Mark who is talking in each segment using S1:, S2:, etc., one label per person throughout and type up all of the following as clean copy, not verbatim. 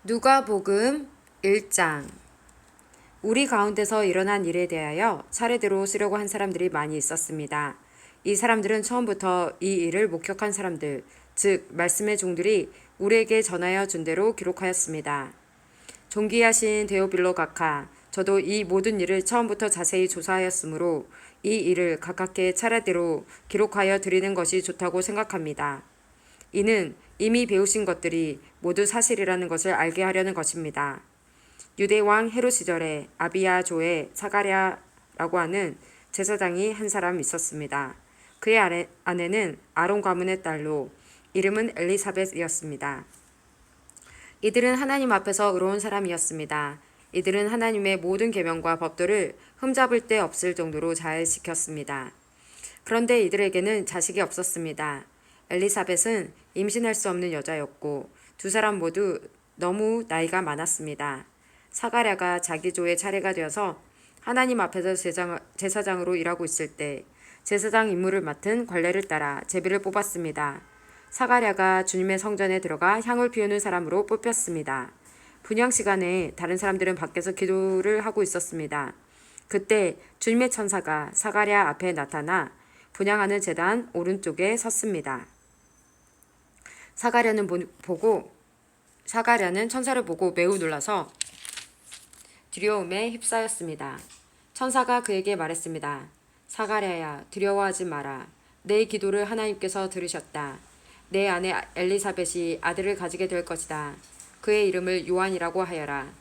S1: 누가복음 1장. 우리 가운데서 일어난 일에 대하여 차례대로 쓰려고 한 사람들이 많이 있었습니다. 이 사람들은 처음부터 이 일을 목격한 사람들, 즉 말씀의 종들이 우리에게 전하여 준 대로 기록하였습니다. 존귀하신 데오빌로 각하, 저도 이 모든 일을 처음부터 자세히 조사하였으므로 이 일을 가깝게 차례대로 기록하여 드리는 것이 좋다고 생각합니다. 이는 이미 배우신 것들이 모두 사실이라는 것을 알게 하려는 것입니다. 유대왕 헤롯 시절에 아비야 조의 사가랴라고 하는 제사장이 한 사람 있었습니다. 그의 아내는 아론 가문의 딸로 이름은 엘리사벳이었습니다. 이들은 하나님 앞에서 의로운 사람이었습니다. 이들은 하나님의 모든 계명과 법도를 흠잡을 데 없을 정도로 잘 지켰습니다. 그런데 이들에게는 자식이 없었습니다. 엘리사벳은 임신할 수 없는 여자였고 두 사람 모두 너무 나이가 많았습니다. 사가랴가 자기 조의 차례가 되어서 하나님 앞에서 제사장으로 일하고 있을 때 제사장 임무를 맡은 관례를 따라 제비를 뽑았습니다. 사가랴가 주님의 성전에 들어가 향을 피우는 사람으로 뽑혔습니다. 분향 시간에 다른 사람들은 밖에서 기도를 하고 있었습니다. 그때 주님의 천사가 사가랴 앞에 나타나 분향하는 제단 오른쪽에 섰습니다. 사가랴는 천사를 보고 매우 놀라서 두려움에 휩싸였습니다. 천사가 그에게 말했습니다. 사가랴야, 두려워하지 마라. 내 기도를 하나님께서 들으셨다. 내 아내 엘리사벳이 아들을 가지게 될 것이다. 그의 이름을 요한이라고 하여라.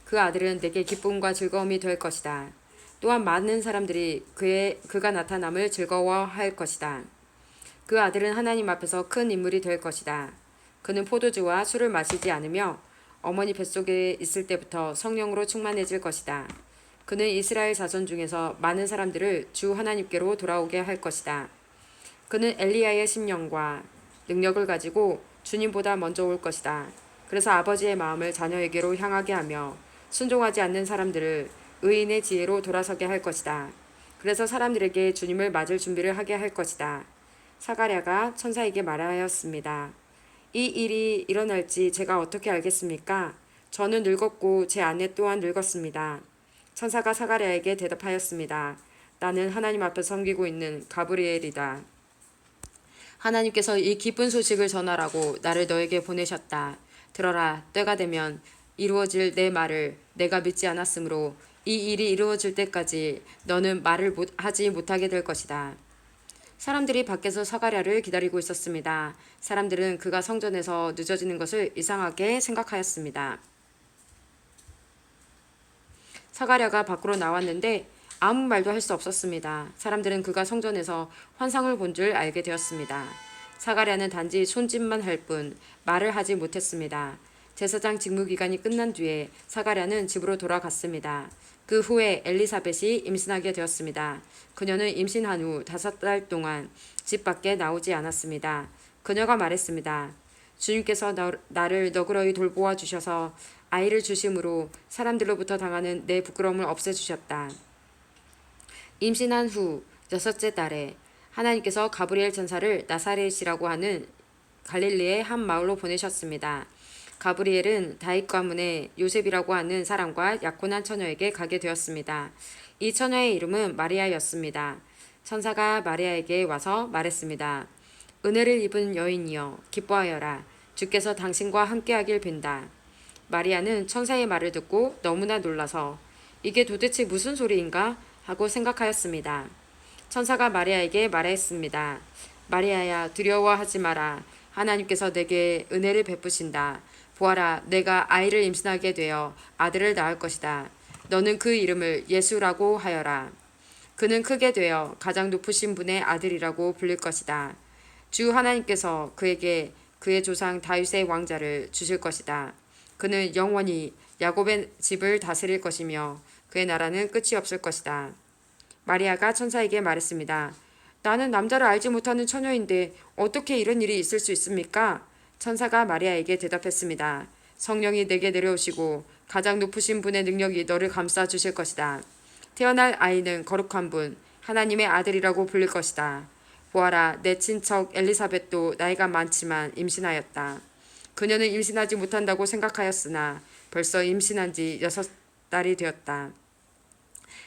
S1: 그 아들은 내게 기쁨과 즐거움이 될 것이다. 또한 많은 사람들이 그가 나타남을 즐거워할 것이다. 그 아들은 하나님 앞에서 큰 인물이 될 것이다. 그는 포도주와 술을 마시지 않으며 어머니 뱃속에 있을 때부터 성령으로 충만해질 것이다. 그는 이스라엘 자손 중에서 많은 사람들을 주 하나님께로 돌아오게 할 것이다. 그는 엘리야의 심령과 능력을 가지고 주님보다 먼저 올 것이다. 그래서 아버지의 마음을 자녀에게로 향하게 하며 순종하지 않는 사람들을 의인의 지혜로 돌아서게 할 것이다. 그래서 사람들에게 주님을 맞을 준비를 하게 할 것이다. 사가랴가 천사에게 말하였습니다. 이 일이 일어날지 제가 어떻게 알겠습니까? 저는 늙었고 제 아내 또한 늙었습니다. 천사가 사가랴에게 대답하였습니다. 나는 하나님 앞에 섬기고 있는 가브리엘이다. 하나님께서 이 기쁜 소식을 전하라고 나를 너에게 보내셨다. 들어라, 때가 되면 이루어질 내 말을 내가 믿지 않았으므로 이 일이 이루어질 때까지 너는 말을 하지 못하게 될 것이다. 사람들이 밖에서 사가랴를 기다리고 있었습니다. 사람들은 그가 성전에서 늦어지는 것을 이상하게 생각하였습니다. 사가랴가 밖으로 나왔는데 아무 말도 할 수 없었습니다. 사람들은 그가 성전에서 환상을 본 줄 알게 되었습니다. 사가랴는 단지 손짓만 할 뿐 말을 하지 못했습니다. 제사장 직무 기간이 끝난 뒤에 사가랴는 집으로 돌아갔습니다. 그 후에 엘리사벳이 임신하게 되었습니다. 그녀는 임신한 후 5달 동안 집 밖에 나오지 않았습니다. 그녀가 말했습니다. 주님께서 나를 너그러이 돌보아 주셔서 아이를 주심으로 사람들로부터 당하는 내 부끄러움을 없애주셨다. 임신한 후 6째 달에 하나님께서 가브리엘 천사를 나사렛이라고 하는 갈릴리의 한 마을로 보내셨습니다. 가브리엘은 다윗 가문의 요셉이라고 하는 사람과 약혼한 처녀에게 가게 되었습니다. 이 처녀의 이름은 마리아였습니다. 천사가 마리아에게 와서 말했습니다. 은혜를 입은 여인이여 기뻐하여라. 주께서 당신과 함께하길 빈다. 마리아는 천사의 말을 듣고 너무나 놀라서 이게 도대체 무슨 소리인가 하고 생각하였습니다. 천사가 마리아에게 말했습니다. 마리아야, 두려워하지 마라. 하나님께서 내게 은혜를 베푸신다. 보아라, 내가 아이를 임신하게 되어 아들을 낳을 것이다. 너는 그 이름을 예수라고 하여라. 그는 크게 되어 가장 높으신 분의 아들이라고 불릴 것이다. 주 하나님께서 그에게 그의 조상 다윗의 왕자를 주실 것이다. 그는 영원히 야곱의 집을 다스릴 것이며 그의 나라는 끝이 없을 것이다. 마리아가 천사에게 말했습니다. 나는 남자를 알지 못하는 처녀인데 어떻게 이런 일이 있을 수 있습니까? 천사가 마리아에게 대답했습니다. 성령이 내게 내려오시고 가장 높으신 분의 능력이 너를 감싸 주실 것이다. 태어날 아이는 거룩한 분, 하나님의 아들이라고 불릴 것이다. 보아라, 내 친척 엘리사벳도 나이가 많지만 임신하였다. 그녀는 임신하지 못한다고 생각하였으나 벌써 임신한 지 6달이 되었다.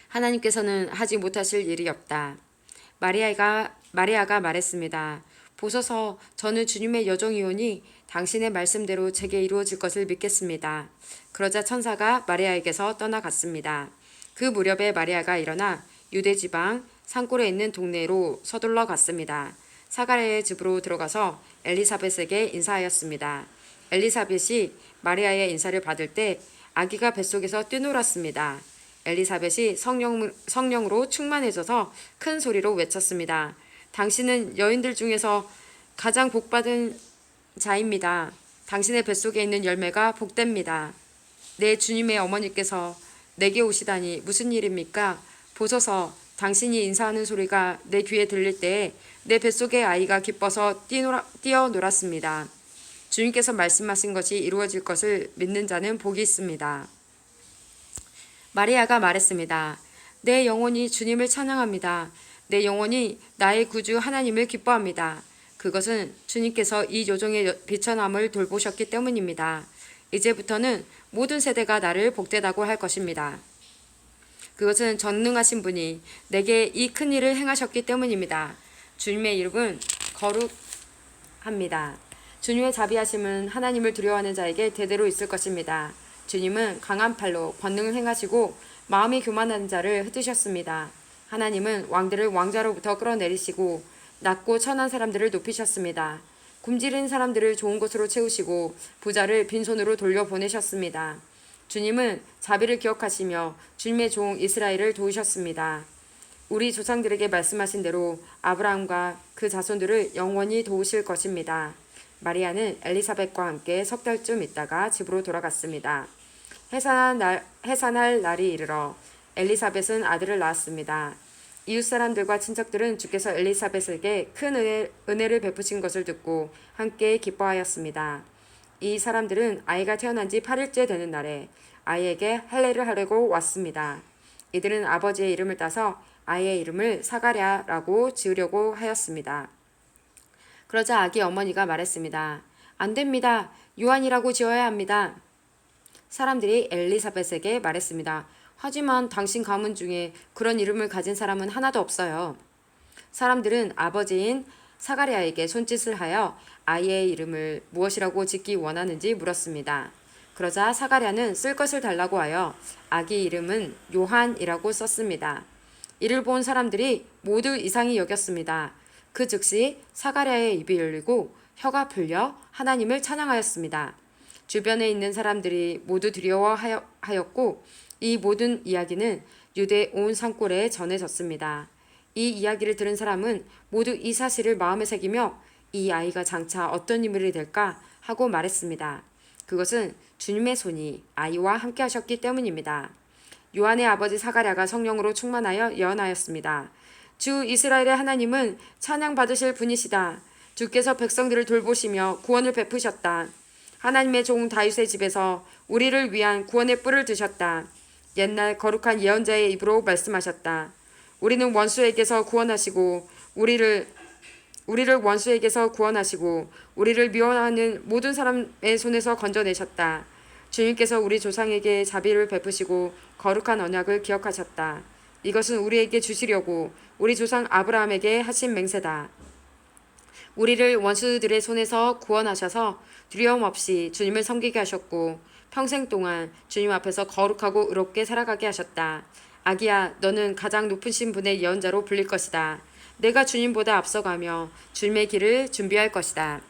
S1: 하나님께서는 하지 못하실 일이 없다. 마리아가 말했습니다. 보소서, 저는 주님의 여종이오니 당신의 말씀대로 제게 이루어질 것을 믿겠습니다. 그러자 천사가 마리아에게서 떠나갔습니다. 그 무렵에 마리아가 일어나 유대 지방 산골에 있는 동네로 서둘러 갔습니다. 사가랴의 집으로 들어가서 엘리사벳에게 인사하였습니다. 엘리사벳이 마리아의 인사를 받을 때 아기가 뱃속에서 뛰놀았습니다. 엘리사벳이 성령으로 충만해져서 큰 소리로 외쳤습니다. 당신은 여인들 중에서 가장 복받은 자입니다. 당신의 뱃속에 있는 열매가 복됩니다. 내 주님의 어머니께서 내게 오시다니 무슨 일입니까? 보소서, 당신이 인사하는 소리가 내 귀에 들릴 때에 내 뱃속의 아이가 기뻐서 뛰어놀았습니다. 주님께서 말씀하신 것이 이루어질 것을 믿는 자는 복이 있습니다. 마리아가 말했습니다. 내 영혼이 주님을 찬양합니다. 내 영혼이 나의 구주 하나님을 기뻐합니다. 그것은 주님께서 이 요종의 비천함을 돌보셨기 때문입니다. 이제부터는 모든 세대가 나를 복되다고 할 것입니다. 그것은 전능하신 분이 내게 이 큰 일을 행하셨기 때문입니다. 주님의 이름은 거룩합니다. 주님의 자비하심은 하나님을 두려워하는 자에게 대대로 있을 것입니다. 주님은 강한 팔로 권능을 행하시고 마음이 교만한 자를 흩으셨습니다. 하나님은 왕들을 왕좌로부터 끌어내리시고 낮고 천한 사람들을 높이셨습니다. 굶주린 사람들을 좋은 곳으로 채우시고 부자를 빈손으로 돌려보내셨습니다. 주님은 자비를 기억하시며 주님의 종 이스라엘을 도우셨습니다. 우리 조상들에게 말씀하신 대로 아브라함과 그 자손들을 영원히 도우실 것입니다. 마리아는 엘리사벳과 함께 3달쯤 있다가 집으로 돌아갔습니다. 해산할 날이 이르러 엘리사벳은 아들을 낳았습니다. 이웃 사람들과 친척들은 주께서 엘리사벳에게 큰 은혜를 베푸신 것을 듣고 함께 기뻐하였습니다. 이 사람들은 아이가 태어난 지 8일째 되는 날에 아이에게 할례를 하려고 왔습니다. 이들은 아버지의 이름을 따서 아이의 이름을 사가랴라고 지으려고 하였습니다. 그러자 아기 어머니가 말했습니다. 안 됩니다. 요한이라고 지어야 합니다. 사람들이 엘리사벳에게 말했습니다. 하지만 당신 가문 중에 그런 이름을 가진 사람은 하나도 없어요. 사람들은 아버지인 사가랴에게 손짓을 하여 아이의 이름을 무엇이라고 짓기 원하는지 물었습니다. 그러자 사가랴는 쓸 것을 달라고 하여 아기 이름은 요한이라고 썼습니다. 이를 본 사람들이 모두 이상히 여겼습니다. 그 즉시 사가랴의 입이 열리고 혀가 풀려 하나님을 찬양하였습니다. 주변에 있는 사람들이 모두 두려워하였고 이 모든 이야기는 유대 온 산골에 전해졌습니다. 이 이야기를 들은 사람은 모두 이 사실을 마음에 새기며 이 아이가 장차 어떤 인물이 될까 하고 말했습니다. 그것은 주님의 손이 아이와 함께 하셨기 때문입니다. 요한의 아버지 사가랴가 성령으로 충만하여 예언하였습니다. 주 이스라엘의 하나님은 찬양받으실 분이시다. 주께서 백성들을 돌보시며 구원을 베푸셨다. 하나님의 종 다윗의 집에서 우리를 위한 구원의 뿔을 드셨다. 옛날 거룩한 예언자의 입으로 말씀하셨다. 우리는 원수에게서 구원하시고 우리를 원수에게서 구원하시고 우리를 미워하는 모든 사람의 손에서 건져내셨다. 주님께서 우리 조상에게 자비를 베푸시고 거룩한 언약을 기억하셨다. 이것은 우리에게 주시려고 우리 조상 아브라함에게 하신 맹세다. 우리를 원수들의 손에서 구원하셔서 두려움 없이 주님을 섬기게 하셨고 평생 동안 주님 앞에서 거룩하고 의롭게 살아가게 하셨다. 아기야, 너는 가장 높으신 분의 예언자로 불릴 것이다. 내가 주님보다 앞서가며 주님의 길을 준비할 것이다.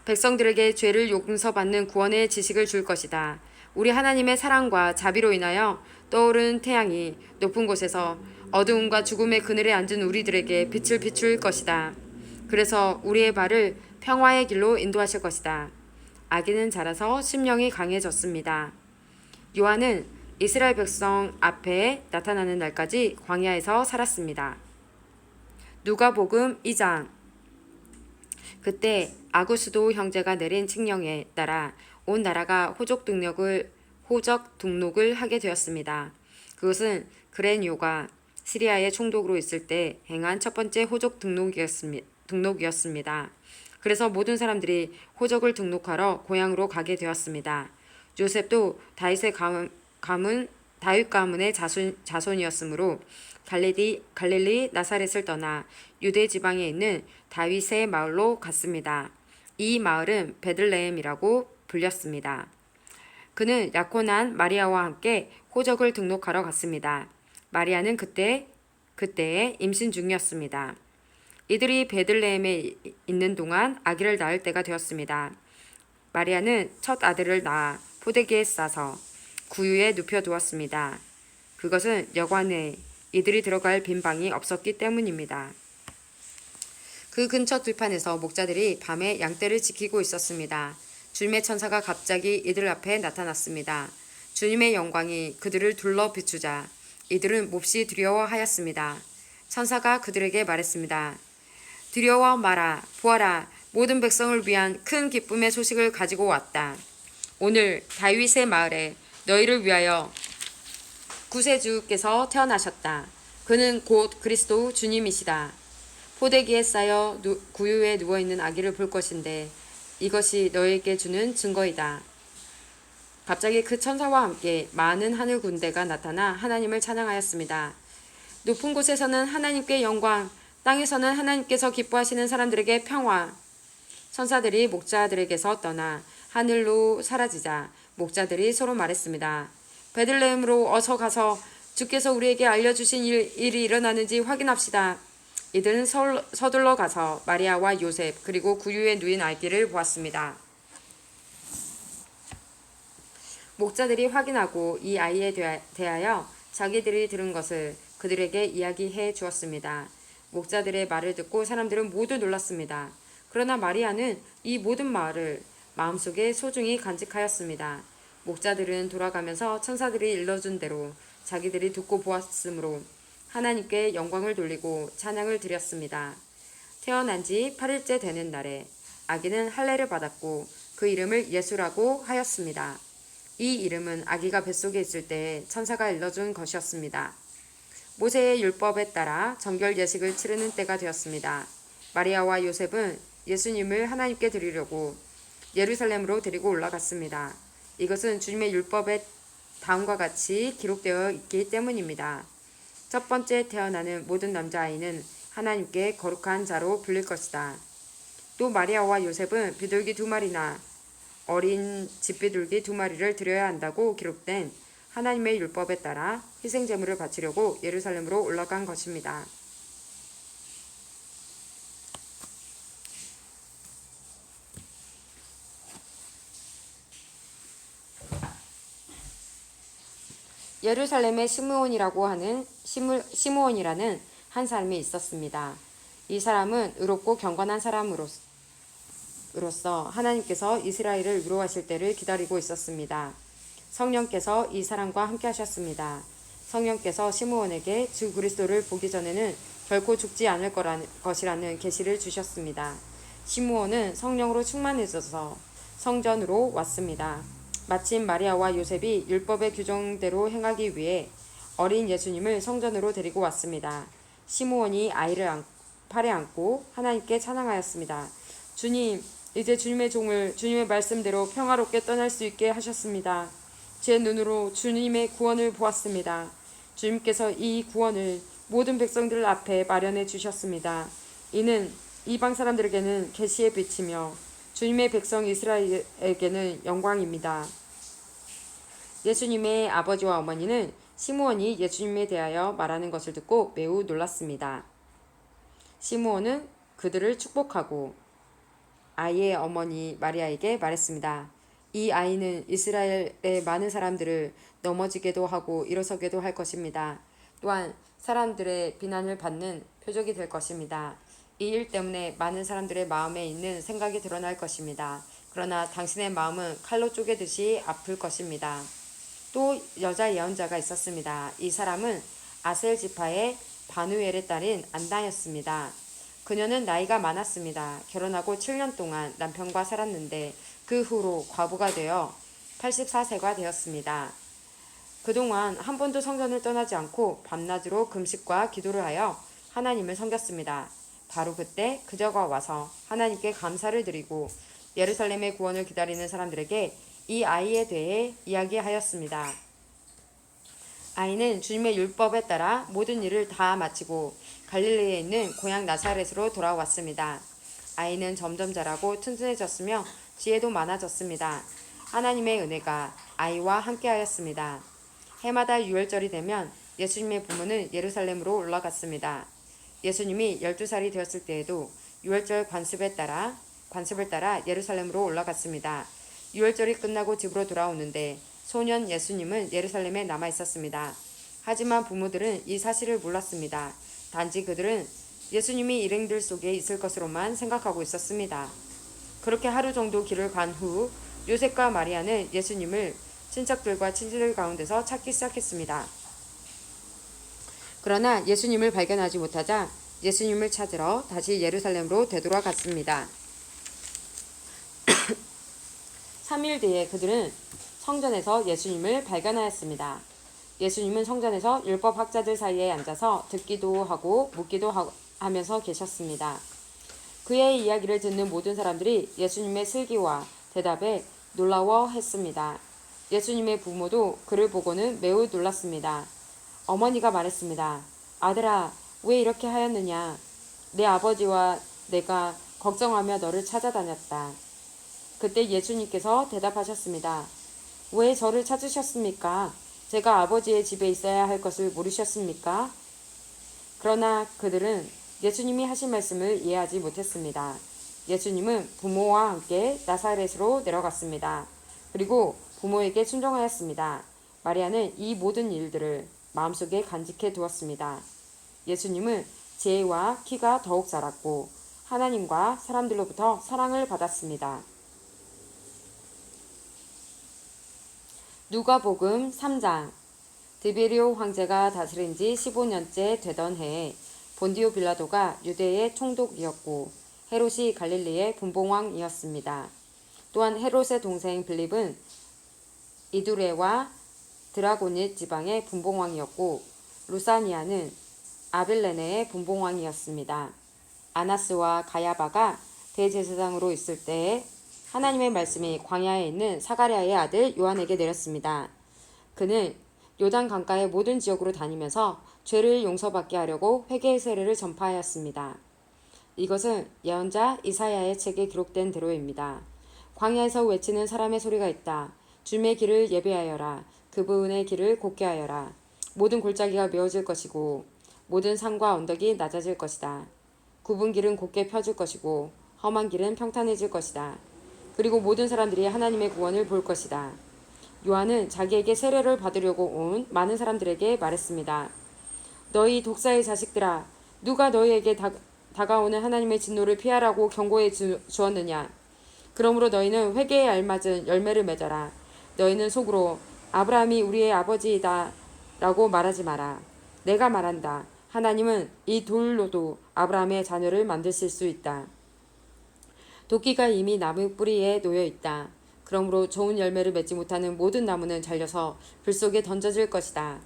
S1: 백성들에게 죄를 용서받는 구원의 지식을 줄 것이다. 우리 하나님의 사랑과 자비로 인하여 떠오른 태양이 높은 곳에서 어두움과 죽음의 그늘에 앉은 우리들에게 빛을 비출 것이다. 그래서 우리의 발을 평화의 길로 인도하실 것이다. 아기는 자라서 심령이 강해졌습니다. 요한은 이스라엘 백성 앞에 나타나는 날까지 광야에서 살았습니다. 누가복음 2장. 그때 아구수도 형제가 내린 칙령에 따라 온 나라가 호적 등록을 하게 되었습니다. 그것은 그레뇨가 시리아의 총독으로 있을 때 행한 첫 번째 호적 등록이었습니다. 그래서 모든 사람들이 호적을 등록하러 고향으로 가게 되었습니다. 요셉도 다윗 가문의 자손이었으므로 갈릴리 나사렛을 떠나 유대 지방에 있는 다윗의 마을로 갔습니다. 이 마을은 베들레헴이라고 불렸습니다. 그는 약혼한 마리아와 함께 호적을 등록하러 갔습니다. 마리아는 그때에 임신 중이었습니다. 이들이 베들레헴에 있는 동안 아기를 낳을 때가 되었습니다. 마리아는 첫 아들을 낳아 포대기에 싸서 구유에 눕혀두었습니다. 그것은 여관에 이들이 들어갈 빈 방이 없었기 때문입니다. 그 근처 들판에서 목자들이 밤에 양떼를 지키고 있었습니다. 주님의 천사가 갑자기 이들 앞에 나타났습니다. 주님의 영광이 그들을 둘러 비추자 이들은 몹시 두려워하였습니다. 천사가 그들에게 말했습니다. 두려워 마라, 보아라, 모든 백성을 위한 큰 기쁨의 소식을 가지고 왔다. 오늘 다윗의 마을에 너희를 위하여 구세주께서 태어나셨다. 그는 곧 그리스도 주님이시다. 포대기에 쌓여 구유에 누워있는 아기를 볼 것인데 이것이 너희에게 주는 증거이다. 갑자기 그 천사와 함께 많은 하늘 군대가 나타나 하나님을 찬양하였습니다. 높은 곳에서는 하나님께 영광, 땅에서는 하나님께서 기뻐하시는 사람들에게 평화. 천사들이 목자들에게서 떠나 하늘로 사라지자 목자들이 서로 말했습니다. 베들레헴으로 어서 가서 주께서 우리에게 알려주신 일이 일어나는지 확인합시다. 이들은 서둘러 가서 마리아와 요셉 그리고 구유에 누인 아기를 보았습니다. 목자들이 확인하고 이 아이에 대하여 자기들이 들은 것을 그들에게 이야기해 주었습니다. 목자들의 말을 듣고 사람들은 모두 놀랐습니다. 그러나 마리아는 이 모든 말을 마음속에 소중히 간직하였습니다. 목자들은 돌아가면서 천사들이 일러준 대로 자기들이 듣고 보았으므로 하나님께 영광을 돌리고 찬양을 드렸습니다. 태어난 지 8일째 되는 날에 아기는 할례를 받았고 그 이름을 예수라고 하였습니다. 이 이름은 아기가 뱃속에 있을 때 천사가 일러준 것이었습니다. 모세의 율법에 따라 정결 예식을 치르는 때가 되었습니다. 마리아와 요셉은 예수님을 하나님께 드리려고 예루살렘으로 데리고 올라갔습니다. 이것은 주님의 율법에 다음과 같이 기록되어 있기 때문입니다. 첫 번째 태어나는 모든 남자아이는 하나님께 거룩한 자로 불릴 것이다. 또 마리아와 요셉은 비둘기 2마리나 어린 집비둘기 2마리를 드려야 한다고 기록된 하나님의 율법에 따라 희생제물을 바치려고 예루살렘으로 올라간 것입니다. 예루살렘에 시므온이라는 한 사람이 있었습니다. 이 사람은 의롭고 경건한 사람으로서 하나님께서 이스라엘을 위로하실 때를 기다리고 있었습니다. 성령께서 이 사람과 함께 하셨습니다. 성령께서 시므온에게 주 그리스도를 보기 전에는 결코 죽지 않을 것이라는 계시를 주셨습니다. 시므온은 성령으로 충만해져서 성전으로 왔습니다. 마침 마리아와 요셉이 율법의 규정대로 행하기 위해 어린 예수님을 성전으로 데리고 왔습니다. 시므온이 아이를 팔에 안고 하나님께 찬양하였습니다. 주님, 이제 주님의 종을 주님의 말씀대로 평화롭게 떠날 수 있게 하셨습니다. 제 눈으로 주님의 구원을 보았습니다. 주님께서 이 구원을 모든 백성들 앞에 마련해 주셨습니다. 이는 이방 사람들에게는 계시의 빛이며 주님의 백성 이스라엘에게는 영광입니다. 예수님의 아버지와 어머니는 시므온이 예수님에 대하여 말하는 것을 듣고 매우 놀랐습니다. 시므온은 그들을 축복하고 아이의 어머니 마리아에게 말했습니다. 이 아이는 이스라엘의 많은 사람들을 넘어지게도 하고 일어서게도 할 것입니다. 또한 사람들의 비난을 받는 표적이 될 것입니다. 이 일 때문에 많은 사람들의 마음에 있는 생각이 드러날 것입니다. 그러나 당신의 마음은 칼로 쪼개듯이 아플 것입니다. 또 여자 예언자가 있었습니다. 이 사람은 아셀 지파의 바누엘의 딸인 안나였습니다. 그녀는 나이가 많았습니다. 결혼하고 7년 동안 남편과 살았는데 그 후로 과부가 되어 84세가 되었습니다. 그동안 한 번도 성전을 떠나지 않고 밤낮으로 금식과 기도를 하여 하나님을 섬겼습니다. 바로 그때 그저가 와서 하나님께 감사를 드리고 예루살렘의 구원을 기다리는 사람들에게 이 아이에 대해 이야기하였습니다. 아이는 주님의 율법에 따라 모든 일을 다 마치고 갈릴리에 있는 고향 나사렛으로 돌아왔습니다. 아이는 점점 자라고 튼튼해졌으며 지혜도 많아졌습니다. 하나님의 은혜가 아이와 함께하였습니다. 해마다 유월절이 되면 예수님의 부모는 예루살렘으로 올라갔습니다. 예수님이 12살이 되었을 때에도 유월절 관습을 따라 예루살렘으로 올라갔습니다. 유월절이 끝나고 집으로 돌아오는데 소년 예수님은 예루살렘에 남아 있었습니다. 하지만 부모들은 이 사실을 몰랐습니다. 단지 그들은 예수님이 일행들 속에 있을 것으로만 생각하고 있었습니다. 그렇게 하루 정도 길을 간 후 요셉과 마리아는 예수님을 친척들과 친지들 가운데서 찾기 시작했습니다. 그러나 예수님을 발견하지 못하자 예수님을 찾으러 다시 예루살렘으로 되돌아갔습니다. 3일 뒤에 그들은 성전에서 예수님을 발견하였습니다. 예수님은 성전에서 율법학자들 사이에 앉아서 듣기도 하고 묻기도 하면서 계셨습니다. 그의 이야기를 듣는 모든 사람들이 예수님의 슬기와 대답에 놀라워했습니다. 예수님의 부모도 그를 보고는 매우 놀랐습니다. 어머니가 말했습니다. 아들아, 왜 이렇게 하였느냐? 내 아버지와 내가 걱정하며 너를 찾아다녔다. 그때 예수님께서 대답하셨습니다. 왜 저를 찾으셨습니까? 제가 아버지의 집에 있어야 할 것을 모르셨습니까? 그러나 그들은 예수님이 하신 말씀을 이해하지 못했습니다. 예수님은 부모와 함께 나사렛으로 내려갔습니다. 그리고 부모에게 순종하였습니다. 마리아는 이 모든 일들을 마음속에 간직해 두었습니다. 예수님은 지혜와 키가 더욱 자랐고 하나님과 사람들로부터 사랑을 받았습니다. 누가복음 3장. 드베리오 황제가 다스린 지 15년째 되던 해에 본디오 빌라도가 유대의 총독이었고 헤롯이 갈릴리의 분봉왕이었습니다. 또한 헤롯의 동생 빌립은 이두레와 드라고닛 지방의 분봉왕이었고 루사니아는 아빌레네의 분봉왕이었습니다. 아나스와 가야바가 대제사장으로 있을 때에 하나님의 말씀이 광야에 있는 사가랴의 아들 요한에게 내렸습니다. 그는 요단 강가의 모든 지역으로 다니면서 죄를 용서받게 하려고 회개의 세례를 전파하였습니다. 이것은 예언자 이사야의 책에 기록된 대로입니다. 광야에서 외치는 사람의 소리가 있다. 주님의 길을 예비하여라. 그분의 길을 곧게 하여라. 모든 골짜기가 메어질 것이고 모든 산과 언덕이 낮아질 것이다. 굽은 길은 곧게 펴질 것이고 험한 길은 평탄해질 것이다. 그리고 모든 사람들이 하나님의 구원을 볼 것이다. 요한은 자기에게 세례를 받으려고 온 많은 사람들에게 말했습니다. 너희 독사의 자식들아, 누가 너희에게 다가오는 하나님의 진노를 피하라고 경고해 주었느냐? 그러므로 너희는 회개에 알맞은 열매를 맺어라. 너희는 속으로 아브라함이 우리의 아버지이다 라고 말하지 마라. 내가 말한다. 하나님은 이 돌로도 아브라함의 자녀를 만드실 수 있다. 도끼가 이미 나무 뿌리에 놓여 있다. 그러므로 좋은 열매를 맺지 못하는 모든 나무는 잘려서 불 속에 던져질 것이다.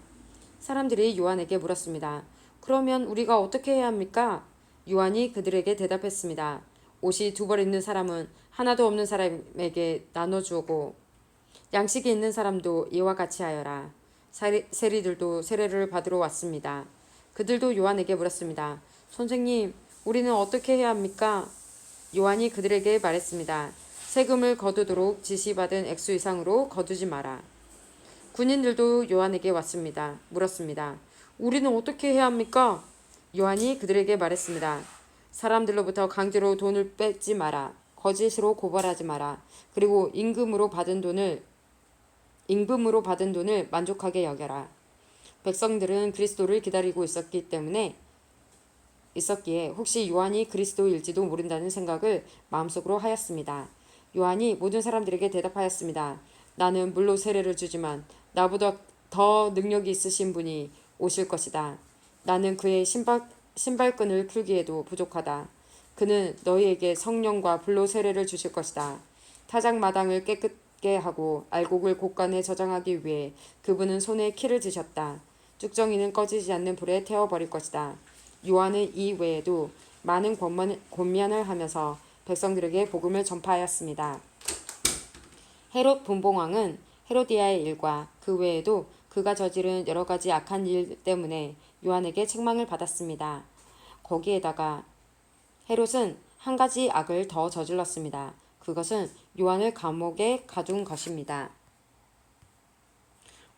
S1: 사람들이 요한에게 물었습니다. 그러면 우리가 어떻게 해야 합니까? 요한이 그들에게 대답했습니다. 옷이 두 벌 있는 사람은 하나도 없는 사람에게 나눠주고 양식이 있는 사람도 이와 같이 하여라. 세리들도 세례를 받으러 왔습니다. 그들도 요한에게 물었습니다. 선생님, 우리는 어떻게 해야 합니까? 요한이 그들에게 말했습니다. 세금을 거두도록 지시받은 액수 이상으로 거두지 마라. 군인들도 요한에게 물었습니다. 우리는 어떻게 해야 합니까? 요한이 그들에게 말했습니다. 사람들로부터 강제로 돈을 뺏지 마라. 거짓으로 고발하지 마라. 그리고 임금으로 받은 돈을 만족하게 여겨라. 백성들은 그리스도를 기다리고 있었기에 혹시 요한이 그리스도일지도 모른다는 생각을 마음속으로 하였습니다. 요한이 모든 사람들에게 대답하였습니다. 나는 물로 세례를 주지만 나보다 더 능력이 있으신 분이 오실 것이다. 나는 그의 신발끈을 풀기에도 부족하다. 그는 너희에게 성령과 불로 세례를 주실 것이다. 타작마당을 깨끗게 하고 알곡을 곳간에 저장하기 위해 그분은 손에 키를 드셨다. 쭉정이는 꺼지지 않는 불에 태워버릴 것이다. 요한은 이 외에도 많은 권면을 하면서 백성들에게 복음을 전파하였습니다. 헤롯 분봉왕은 헤로디아의 일과 그 외에도 그가 저지른 여러 가지 악한 일 때문에 요한에게 책망을 받았습니다. 거기에다가 헤롯은 한 가지 악을 더 저질렀습니다. 그것은 요한을 감옥에 가둔 것입니다.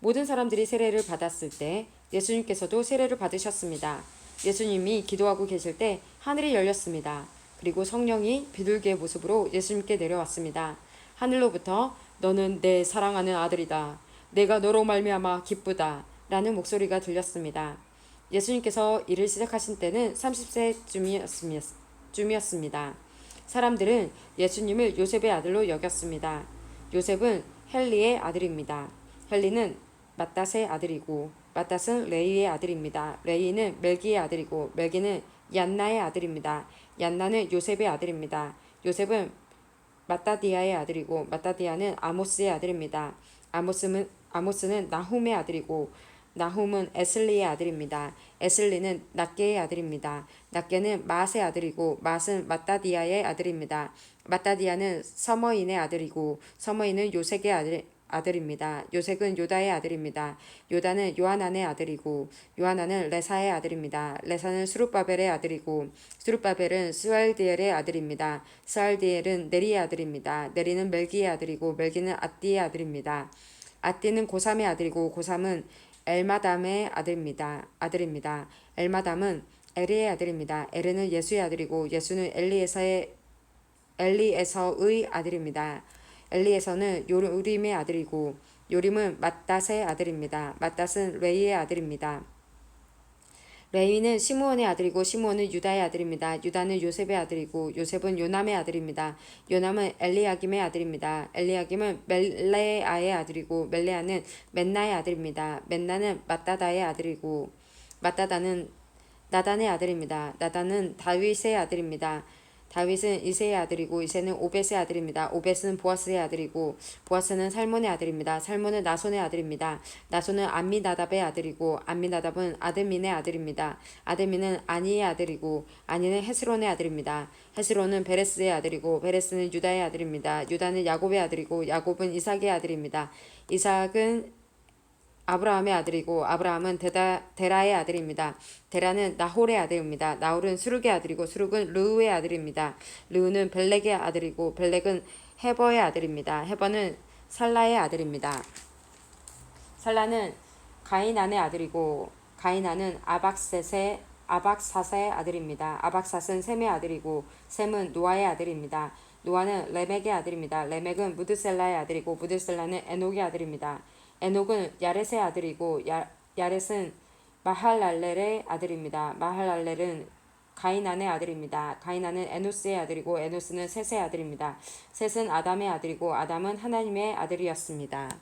S1: 모든 사람들이 세례를 받았을 때 예수님께서도 세례를 받으셨습니다. 예수님이 기도하고 계실 때 하늘이 열렸습니다. 그리고 성령이 비둘기의 모습으로 예수님께 내려왔습니다. 하늘로부터 너는 내 사랑하는 아들이다. 내가 너로 말미암아 기쁘다. 라는 목소리가 들렸습니다. 예수님께서 일을 시작하신 때는 30세쯤이었습니다. 사람들은 예수님을 요셉의 아들로 여겼습니다. 요셉은 헬리의 아들입니다. 헬리는 맏닷의 아들이고 맏닷은 레이의 아들입니다. 레이는 멜기의 아들이고 멜기는 얀나의 아들입니다. 얀나는 요셉의 아들입니다. 요셉은 마따디아의 아들이고 마따디아는 아모스의 아들입니다. 아모스는 나훔의 아들이고 나훔은 에슬리의 아들입니다. 에슬리는 낫게의 아들입니다. 낫게는 마앗의 아들이고 마앗은 마따디아의 아들입니다. 마따디아는 서머인의 아들이고 서머인은 요색의 아들입니다. 요색은 요다의 아들입니다. 요다는 요하난의 아들이고 요하난은 레사의 아들입니다. 레사는 스룹바벨의 아들이고 스룹바벨은 스알디엘의 아들입니다. 스알디엘은 네리의 아들입니다. 네리는 멜기의 아들이고 멜기는 앗디의 아들입니다. 앗디는 고삼의 아들이고 고삼은 엘마담의 아들입니다. 엘마담은 에리의 아들입니다. 에르는 예수의 아들이고 예수는 엘리에서의 아들입니다. 엘리에서는 요림의 아들이고 요림은 맏닷의 아들입니다. 맏닷은 레이의 아들입니다. 레위는 시므온의 아들이고 시므온은 유다의 아들입니다. 유다는 요셉의 아들이고 요셉은 요남의 아들입니다. 요남은 엘리야김의 아들입니다. 엘리야김은 멜레아의 아들이고 멜레아는 맨나의 아들입니다. 맨나는 맏다다의 아들이고 맏다다는 나단의 아들입니다. 나단은 다윗의 아들입니다. 다윗은 이새의 아들이고 이새는 오벳의 아들입니다. 오벳은 보아스의 아들이고 보아스는 살몬의 아들입니다. 살몬은 나손의 아들입니다. 나손은 암미나답의 아들이고 암미나답은 아드민의 아들입니다. 아드민은 아니의 아들이고 아니는 헤스론의 아들입니다. 헤스론은 베레스의 아들이고 베레스는 유다의 아들입니다. 유다는 야곱의 아들이고 야곱은 이삭의 아들입니다. 이삭은 아브라함의 아들이고 아브라함은 데라의 아들입니다. 데라는 나홀의 아들입니다. 나홀은 수룩의 아들이고 수룩은 르우의 아들입니다. 르우는 벨렉의 아들이고 벨렉은 헤버의 아들입니다. 헤버는 살라의 아들입니다. 살라는 가이난의 아들이고 가이난은 아박삿의 아들입니다. 아박삿은 셈의 아들이고 셈은 노아의 아들입니다. 노아는 레멕의 아들입니다. 레멕은 무드셀라의 아들이고 무드셀라는 에녹의 아들입니다. 에녹은 야렛의 아들이고 야렛은 마할랄렐의 아들입니다. 마할랄렐은 가이난의 아들입니다. 가이난은 에노스의 아들이고 에노스는 셋의 아들입니다. 셋은 아담의 아들이고 아담은 하나님의 아들이었습니다.